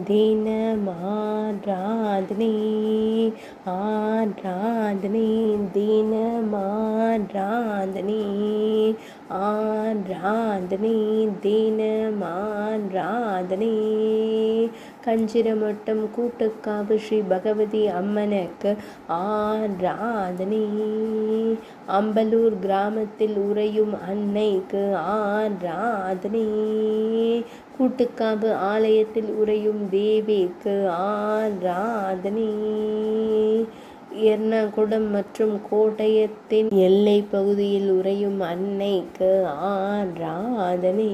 தினமாராதனை ஆராதனை தினமாராதனை ஆராதனை தினமாராதனை கஞ்சிரமட்டம் கூட்டுக்காவு ஸ்ரீ பகவதி அம்மனுக்கு ஆராதனை அம்பலூர் கிராமத்தில் உறையும் அன்னைக்கு ஆராதனை கூட்டுக்காவு ஆலயத்தில் உறையும் தேவிக்கு ஆராதனை எர்ணாகுளம் மற்றும் கோட்டயத்தின் எல்லை பகுதியில் உறையும் அன்னைக்கு ஆராதனை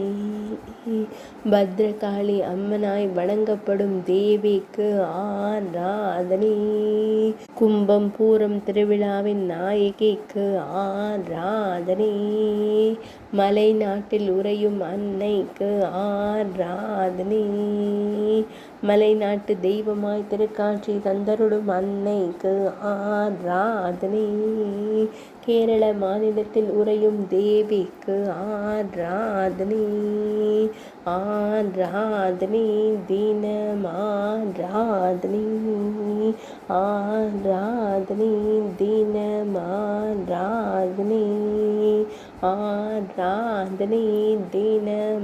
பத்ரகாளி அம்மனாய் வணங்கப்படும் தேவிக்கு ஆராதனை கும்பம் பூரம் திருவிழாவின் நாயகிக்கு ஆராதனை மலை நாட்டில் உறையும் அன்னைக்கு ஆராதனை மலைநாட்டு தெய்வமாய் திருக்காட்சி தந்தருடும் அன்னைக்கு ஆராதனை கேரள மாநிலத்தில் உறையும் தேவிக்கு ஆராதனை ஆராதனை தினமாராதனை ஆராதனை தினமாராதனை ஆராதனை தினமாராதனை